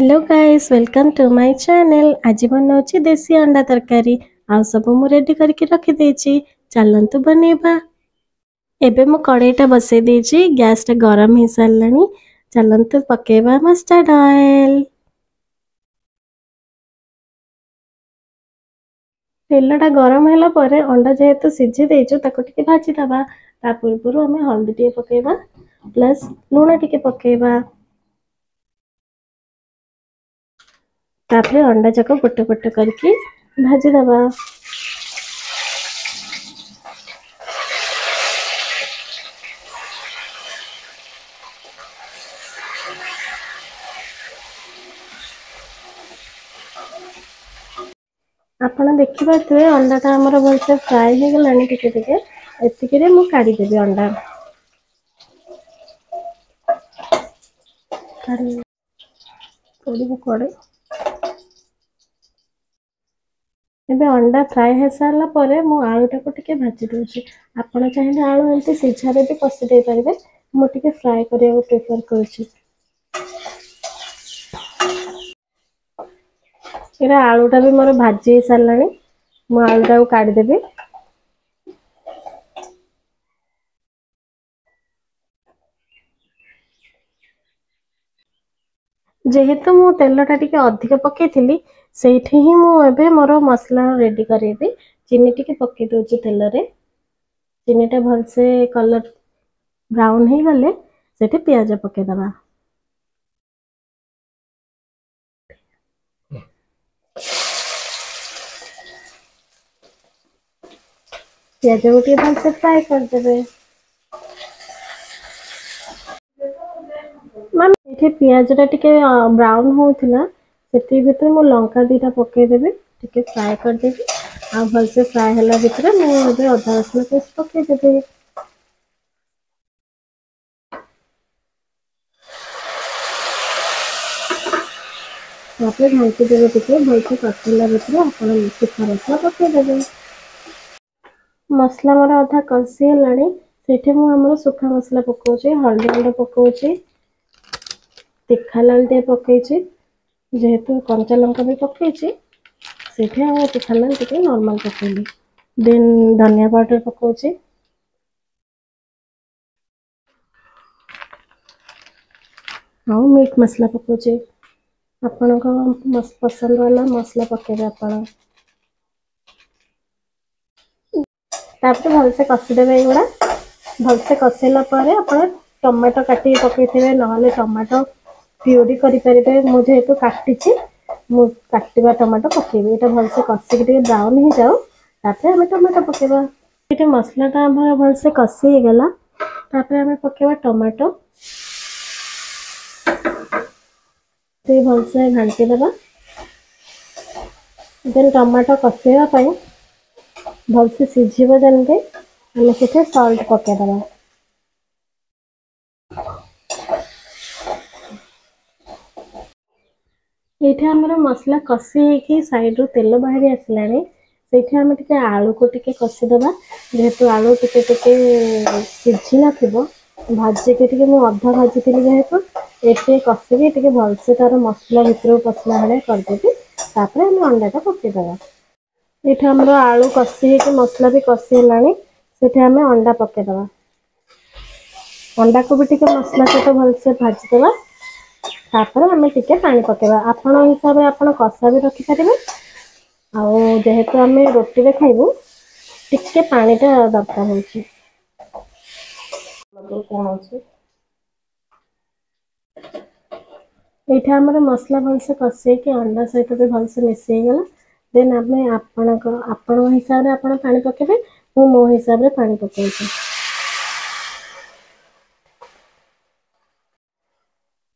Hello guys welcome to my channel. आज बनाऊँ देसी अंडा तरकारी आ सब मु रेडी करके रखी देछि। चलंतु बनेबा। एबे मु कढ़ईटा बसई देछि, गैस टा गरम हो सारलानी। चलंतु पकेबा मस्टर्ड ऑयल। तेलटा गरम होला परे अंडा जेहेतु सिझी देछु ताको टिके भाजी दबा। ता पूर्वरु हमें हल्दी टिके पकेबा प्लस लूण टिके पकेबा। तापरे अंडा जाको गोटे गोटे करके भाजी दबा। आपण देखिए अंडाटा आमर भलसे फ्राए हो गलानी टिके टिके एतिकिरे मु काढ़ी देबी अंडा कड़े। एबे अंडा फ्राए हो सारला परे मु आलूटा को टिके भाजी दोछि। आपण चाहिए आलू एमती सिझारे भी कषि दे पारिबे, मु टिके फ्राए करिया प्रेफर करछि। एरा आलूटा भी मोर भाजी हो सारलानी, मु आलूटा को काढ़ी देबी। जेहेतु मु तेलटा टिके अधिक पकेइथिली सेठी ही मु एबे मोर मसला रेडी करेबी। चीनी टिके पके दोछि तेल रे। चीनीटा भलसे कलर ब्राउन हो गले सेठी प्याज पके दबा। प्याज को टिके भलसे फ्राए कर देबे। मैम ये पियाजटा टिके ब्राउन होथिला सेती भितर मु लंका दीटा पके देबे, टिके फ्राए कर देबी। आ भलसे फ्राए होला भितर मु एबे अदा रसुन पेस्ट पके देबे। तापर घांटी देबे, टिके भलसे कसिला भितर आपण सुखा मसला पके देबे। मसला मोर अधा कसी लानी सेठी मु हमर सुखा मसला पकोछि, हल्दी गुंड पकोछि, तीखा लाल टे पकेछि। जेहेतु कंचा लंका भी पकेछि सेठी हम तीखा लाल टिके नॉर्मल पकेली। देन धनिया पाउडर पकोछि। हाँ मीट मसला पकोछि। आपण को पसंद वाला मसला पकेबे आपण। तापर भलसे कसी देबे। एगुड़ा भलसे कसेला परे आपण टमाटो काटी पकेइथिबे, नहले टमाटो प्यूरी करि परिबे। मु जेहेतु काटिछि मु काटिबा टमाटो पकेबे। एटा भलसे कसी के ब्राउन हो जाओ तापर हम टमाटो पकेबा। एटा मसलाटा हमर भलसे कसी हो गला तापर हम पकेबा टमाटो। ते भलसे घांटी देबा। देन टमाटो कसेवा पई भलसे सिझिबो जंदे हम सेठे सॉल्ट पके देबा। एठे हमर मसला कसी कि साइड रो तेल बाहरी आसलानी सेठे हम टिके आलू को टिके कसी देबा। जेहेतु आलू टिके टिके सिझी नथिबो भाजी के टिके मु अधा भाजी थिली, जेहेतु एठे कसी के टिके भलसे तार मसला भितर पसला हले कर देबी। तापर हम अंडाटा पके देबा। एठे हमर आलू कसी के मसला भी कसी लानी सेठे हम अंडा पके देबा। अंडा को भी टिके मसला सहित भलसे भाजी देबा। तापर हम टिके पानी पकेबा। आपण हिसाब रे आपण कसा भी रखि पारिबे। आ जेहेतु हम रोटी रे खाइबू टिके पानीटा दरकार होछि। कोन अछि एठा हमर मसला भलसे कसे के अंडा सहित भी भलसे मिसई गला। देन हमें आपण हिसाब रे आपण पानी पकेबे, मु मो हिसाब रे पानी पकेइछि।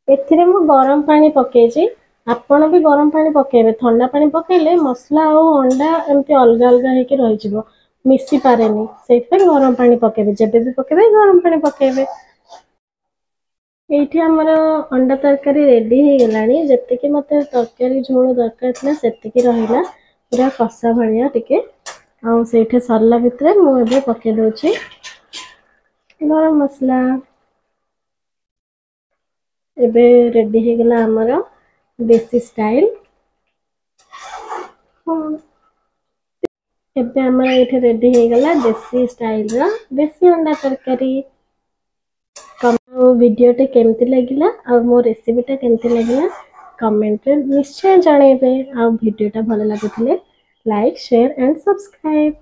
एथिरे मु गरम पानी पकेइछि। आपण भी गरम पानी पकेबे। ठंडा पानी पकेले मसला और अंडा एमती अलग अलग हेके रहि जिवो, मिसी पारेनी। सेइते गरम पानी पकेबे। जेबे भी पकेबे गरम पानी पकेबे। एठी हमर अंडा तरकारी रेडी हो गलानी। जत्ते कि मते तरकारी झोल दरकार थिला सेत्ते कि रहिला पूरा कसा भलिया टिके। आ सेठे सरला भितरे मु एबे पके दोछि गरम मसला। एबे रेडी हो गला हमर देसी स्टाइल एबे हमर एठे रेडी हे गला देसी स्टाइल रा देसी अंडा तरकारी। वीडियो टे केमती लगिला आ मो रेसिपी टा केमती लगिला कमेंट रे निश्चय जणेबे। आ वीडियो टा भलो लागुथिले लाइक शेयर एंड सब्सक्राइब।